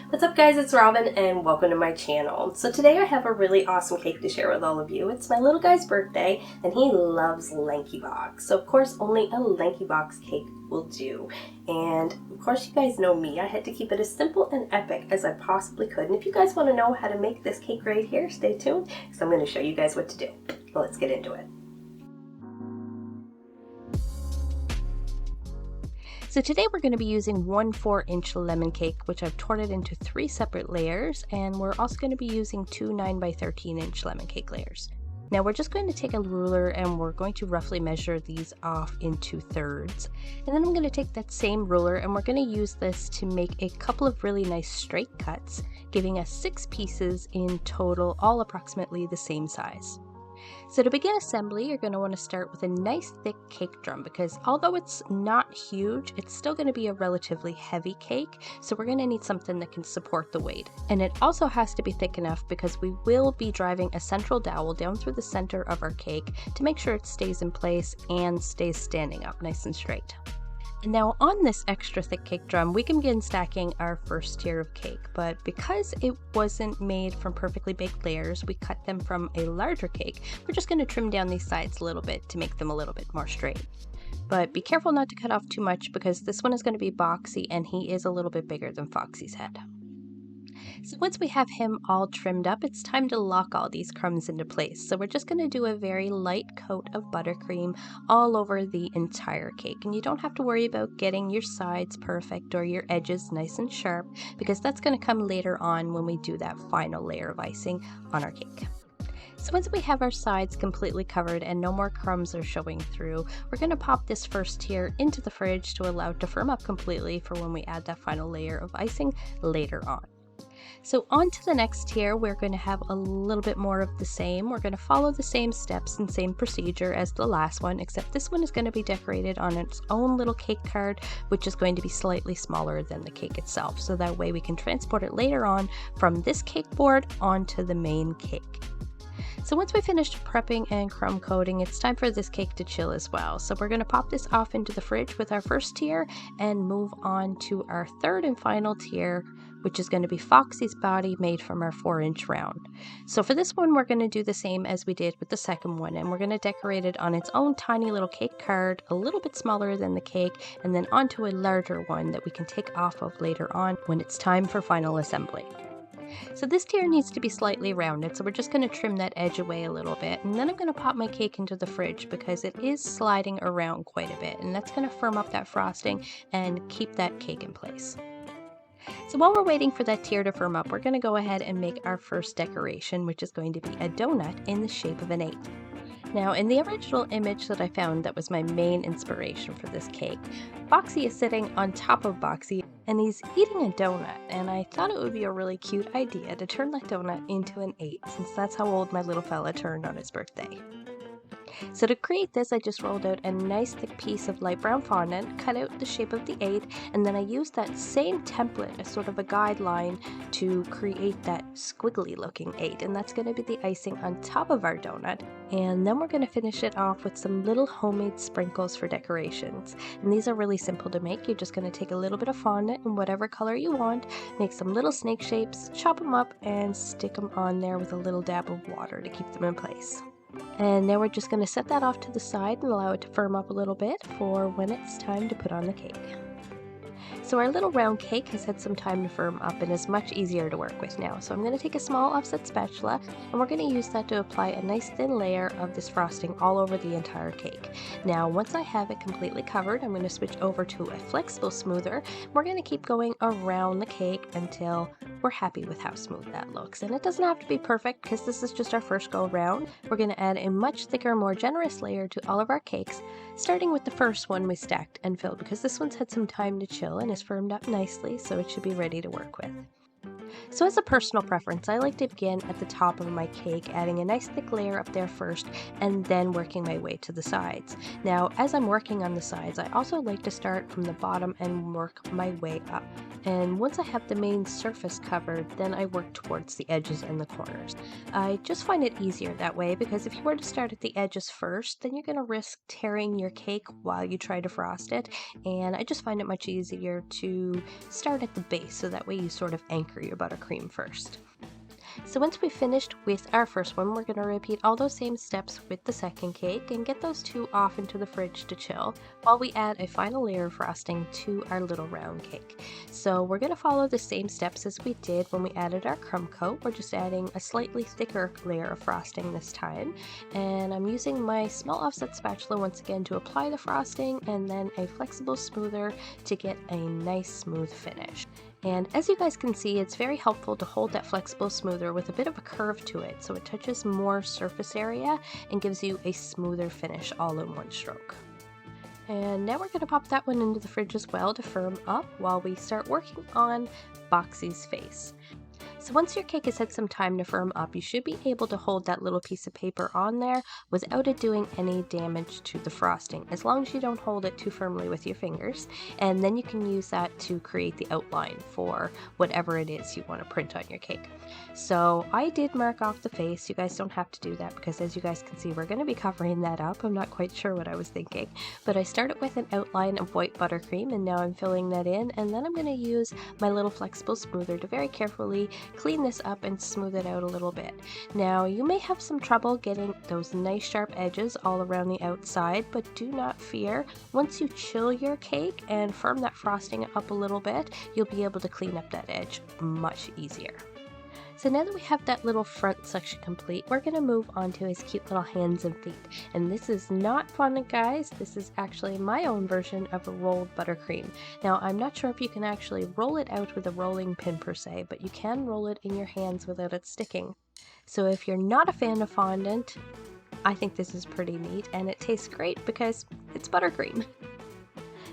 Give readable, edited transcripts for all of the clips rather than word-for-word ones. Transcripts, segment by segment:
What's up guys, it's Robyn and welcome to my channel. So today I have a really awesome cake to share with all of you. It's my little guy's birthday and he loves Lankybox. So of course only a Lankybox cake will do. And of course you guys know me, I had to keep it as simple and epic as I possibly could. And if you guys want to know how to make this cake right here, stay tuned because I'm going to show you guys what to do. So let's get into it. So today we're going to be using 1 4-inch lemon cake, which I've torn it into 3 separate layers, and we're also going to be using 2 9 by 13-inch lemon cake layers. Now we're just going to take a ruler and we're going to roughly measure these off into thirds. And then I'm going to take that same ruler and we're going to use this to make a couple of really nice straight cuts, giving us 6 pieces in total, all approximately the same size. So to begin assembly, you're going to want to start with a nice thick cake drum because although it's not huge, it's still going to be a relatively heavy cake, so we're going to need something that can support the weight. And it also has to be thick enough because we will be driving a central dowel down through the center of our cake to make sure it stays in place and stays standing up nice and straight. And now on this extra thick cake drum, we can begin stacking our first tier of cake, but because it wasn't made from perfectly baked layers, we cut them from a larger cake. We're just going to trim down these sides a little bit to make them a little bit more straight. But be careful not to cut off too much because this one is going to be boxy and he is a little bit bigger than Foxy's head. So once we have him all trimmed up, it's time to lock all these crumbs into place. So we're just going to do a very light coat of buttercream all over the entire cake. And you don't have to worry about getting your sides perfect or your edges nice and sharp because that's going to come later on when we do that final layer of icing on our cake. So once we have our sides completely covered and no more crumbs are showing through, we're going to pop this first tier into the fridge to allow it to firm up completely for when we add that final layer of icing later on. So on to the next tier, we're going to have a little bit more of the same. We're going to follow the same steps and same procedure as the last one, except this one is going to be decorated on its own little cake card, which is going to be slightly smaller than the cake itself. So that way we can transport it later on from this cake board onto the main cake. So once we finished prepping and crumb coating, it's time for this cake to chill as well. So we're going to pop this off into the fridge with our first tier and move on to our third and final tier, which is going to be Foxy's body made from our 4-inch round. So for this one, we're going to do the same as we did with the second one, and we're going to decorate it on its own tiny little cake card, a little bit smaller than the cake, and then onto a larger one that we can take off of later on when it's time for final assembly. So this tier needs to be slightly rounded, so we're just going to trim that edge away a little bit, and then I'm going to pop my cake into the fridge because it is sliding around quite a bit, and that's going to firm up that frosting and keep that cake in place. So while we're waiting for that tier to firm up, we're going to go ahead and make our first decoration, which is going to be a donut in the shape of an 8. Now, in the original image that I found that was my main inspiration for this cake, Foxy is sitting on top of Boxy and he's eating a donut, and I thought it would be a really cute idea to turn that donut into an 8 since that's how old my little fella turned on his birthday. So to create this, I just rolled out a nice thick piece of light brown fondant, cut out the shape of the 8, and then I used that same template as sort of a guideline to create that squiggly looking 8, and that's going to be the icing on top of our donut. And then we're going to finish it off with some little homemade sprinkles for decorations. And these are really simple to make. You're just going to take a little bit of fondant in whatever color you want, make some little snake shapes, chop them up, and stick them on there with a little dab of water to keep them in place. And now we're just going to set that off to the side and allow it to firm up a little bit for when it's time to put on the cake. So our little round cake has had some time to firm up and is much easier to work with now. So I'm going to take a small offset spatula and we're going to use that to apply a nice thin layer of this frosting all over the entire cake. Now once I have it completely covered, I'm going to switch over to a flexible smoother. We're going to keep going around the cake until we're happy with how smooth that looks. And it doesn't have to be perfect because this is just our first go around. We're going to add a much thicker, more generous layer to all of our cakes, starting with the first one we stacked and filled because this one's had some time to chill and is firmed up nicely, so it should be ready to work with. So as a personal preference, I like to begin at the top of my cake, adding a nice thick layer up there first, and then working my way to the sides. Now, as I'm working on the sides, I also like to start from the bottom and work my way up. And once I have the main surface covered, then I work towards the edges and the corners. I just find it easier that way because if you were to start at the edges first, then you're going to risk tearing your cake while you try to frost it, and I just find it much easier to start at the base so that way you sort of anchor your buttercream first. So once we've finished with our first one, we're going to repeat all those same steps with the second cake and get those two off into the fridge to chill while we add a final layer of frosting to our little round cake. So we're going to follow the same steps as we did when we added our crumb coat. We're just adding a slightly thicker layer of frosting this time, and I'm using my small offset spatula once again to apply the frosting and then a flexible smoother to get a nice smooth finish. And as you guys can see, it's very helpful to hold that flexible smoother with a bit of a curve to it so it touches more surface area and gives you a smoother finish all in one stroke. And now we're going to pop that one into the fridge as well to firm up while we start working on Foxy's face. So once your cake has had some time to firm up, you should be able to hold that little piece of paper on there without it doing any damage to the frosting, as long as you don't hold it too firmly with your fingers, and then you can use that to create the outline for whatever it is you want to print on your cake. So I did mark off the face. You guys don't have to do that because as you guys can see, we're going to be covering that up. I'm not quite sure what I was thinking, but I started with an outline of white buttercream and now I'm filling that in, and then I'm going to use my little flexible smoother to very carefully clean this up and smooth it out a little bit. Now you may have some trouble getting those nice sharp edges all around the outside, but do not fear. Once you chill your cake and firm that frosting up a little bit, you'll be able to clean up that edge much easier. So now that we have that little front section complete, we're going to move on to his cute little hands and feet. And this is not fondant, guys. This is actually my own version of a rolled buttercream. Now, I'm not sure if you can actually roll it out with a rolling pin per se, but you can roll it in your hands without it sticking. So if you're not a fan of fondant, I think this is pretty neat, and it tastes great because it's buttercream.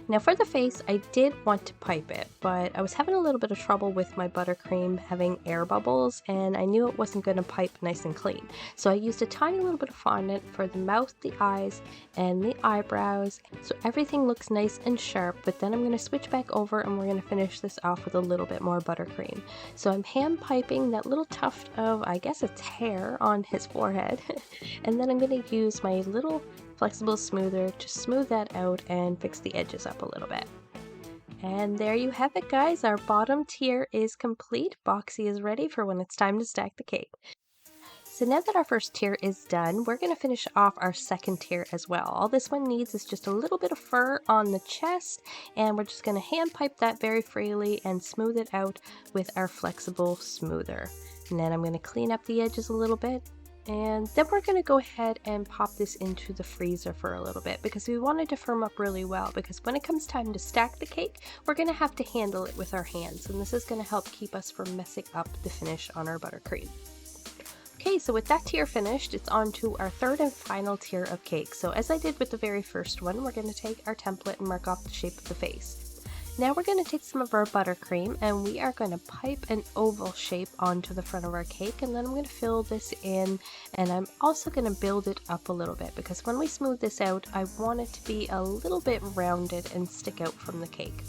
Now for the face, I did want to pipe it, but I was having a little bit of trouble with my buttercream having air bubbles, and I knew it wasn't going to pipe nice and clean. So I used a tiny little bit of fondant for the mouth, the eyes, and the eyebrows, so everything looks nice and sharp, but then I'm going to switch back over and we're going to finish this off with a little bit more buttercream. So I'm hand piping that little tuft of, I guess it's hair, on his forehead, and then I'm going to use my little flexible smoother to smooth that out and fix the edges up a little bit. And there you have it, guys. Our bottom tier is complete. Foxy is ready for when it's time to stack the cake. So now that our first tier is done, we're going to finish off our second tier as well. All this one needs is just a little bit of fur on the chest, and we're just going to hand pipe that very freely and smooth it out with our flexible smoother. And then I'm going to clean up the edges a little bit. And then we're going to go ahead and pop this into the freezer for a little bit because we want it to firm up really well, because when it comes time to stack the cake, we're going to have to handle it with our hands, and this is going to help keep us from messing up the finish on our buttercream. Okay, so with that tier finished, it's on to our third and final tier of cake. So as I did with the very first one, we're going to take our template and mark off the shape of the face. Now we're going to take some of our buttercream and we are going to pipe an oval shape onto the front of our cake, and then I'm going to fill this in, and I'm also going to build it up a little bit because when we smooth this out, I want it to be a little bit rounded and stick out from the cake.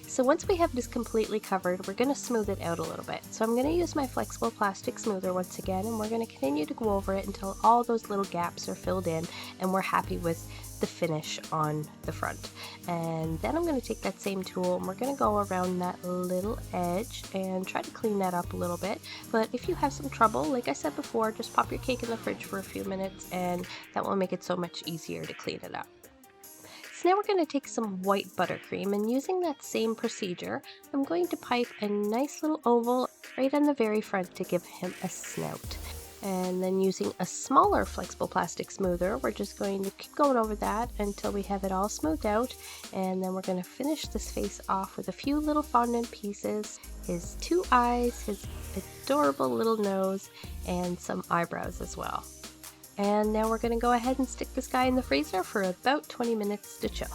So once we have this completely covered, we're going to smooth it out a little bit. So I'm going to use my flexible plastic smoother once again, and we're going to continue to go over it until all those little gaps are filled in and we're happy with the finish on the front. And then I'm going to take that same tool and we're going to go around that little edge and try to clean that up a little bit. But if you have some trouble, like I said before, just pop your cake in the fridge for a few minutes and that will make it so much easier to clean it up. So now we're going to take some white buttercream, and using that same procedure, I'm going to pipe a nice little oval right on the very front to give him a snout. And then using a smaller flexible plastic smoother, we're just going to keep going over that until we have it all smoothed out. And then we're going to finish this face off with a few little fondant pieces, his two eyes, his adorable little nose, and some eyebrows as well. And now we're going to go ahead and stick this guy in the freezer for about 20 minutes to chill.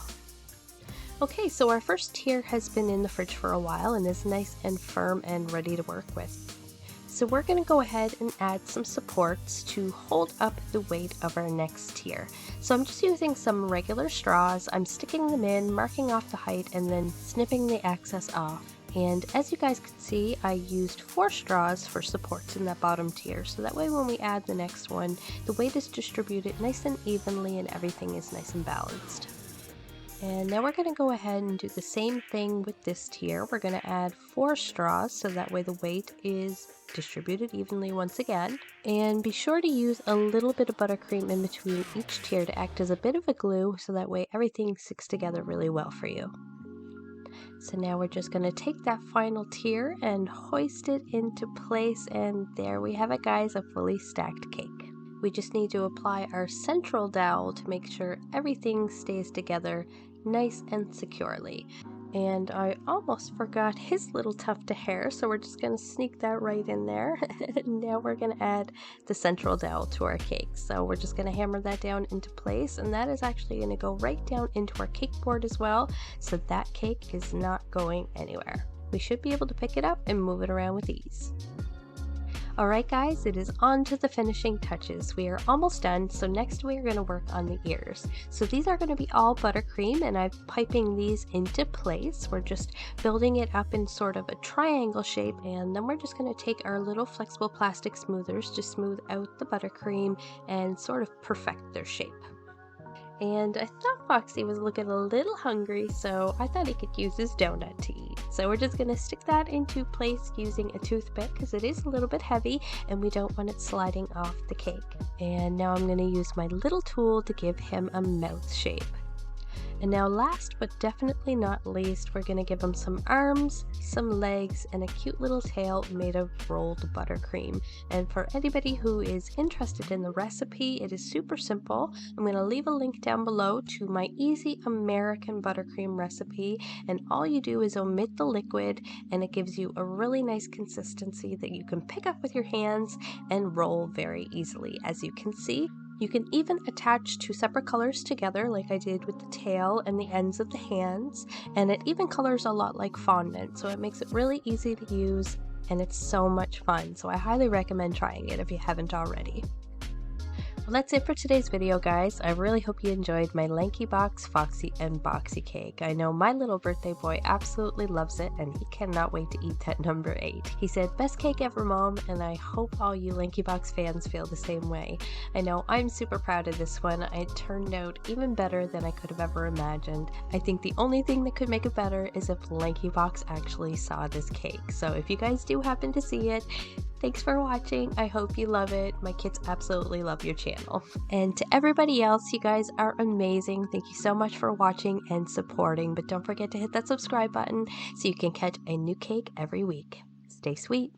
Okay, so our first tier has been in the fridge for a while and is nice and firm and ready to work with. So we're going to go ahead and add some supports to hold up the weight of our next tier. So I'm just using some regular straws. I'm sticking them in, marking off the height, and then snipping the excess off. And as you guys can see, I used 4 straws for supports in that bottom tier. So that way when we add the next one, the weight is distributed nice and evenly and everything is nice and balanced. And now we're going to go ahead and do the same thing with this tier. We're going to add 4 straws so that way the weight is distributed evenly once again. And be sure to use a little bit of buttercream in between each tier to act as a bit of a glue so that way everything sticks together really well for you. So now we're just going to take that final tier and hoist it into place, and there we have it, guys, a fully stacked cake. We just need to apply our central dowel to make sure everything stays together nice and securely. And I almost forgot his little tuft of hair, so we're just going to sneak that right in there. Now we're going to add the central dowel to our cake. So we're just going to hammer that down into place, and that is actually going to go right down into our cake board as well, so that cake is not going anywhere. We should be able to pick it up and move it around with ease. Alright guys, it is on to the finishing touches. We are almost done, so next we are going to work on the ears. So these are going to be all buttercream, and I'm piping these into place. We're just building it up in sort of a triangle shape, and then we're just going to take our little flexible plastic smoothers to smooth out the buttercream and sort of perfect their shape. And I thought Foxy was looking a little hungry, so I thought he could use his donut to eat. So we're just going to stick that into place using a toothpick because it is a little bit heavy and we don't want it sliding off the cake. And now I'm going to use my little tool to give him a mouth shape. And now last but definitely not least, we're going to give him some arms, some legs, and a cute little tail made of rolled buttercream. And for anybody who is interested in the recipe, it is super simple. I'm going to leave a link down below to my easy American buttercream recipe, and all you do is omit the liquid and it gives you a really nice consistency that you can pick up with your hands and roll very easily. As you can see, you can even attach 2 separate colors together like I did with the tail and the ends of the hands, and it even colors a lot like fondant, so it makes it really easy to use and it's so much fun. So I highly recommend trying it if you haven't already. Well, that's it for today's video, guys. I really hope you enjoyed my Lankybox, Foxy, and Boxy cake. I know my little birthday boy absolutely loves it, and he cannot wait to eat that number 8. He said, "Best cake ever, Mom," and I hope all you Lankybox fans feel the same way. I know I'm super proud of this one. It turned out even better than I could have ever imagined. I think the only thing that could make it better is if Lankybox actually saw this cake. So if you guys do happen to see it, thanks for watching. I hope you love it. My kids absolutely love your channel. And to everybody else, you guys are amazing. Thank you so much for watching and supporting. But don't forget to hit that subscribe button so you can catch a new cake every week. Stay sweet.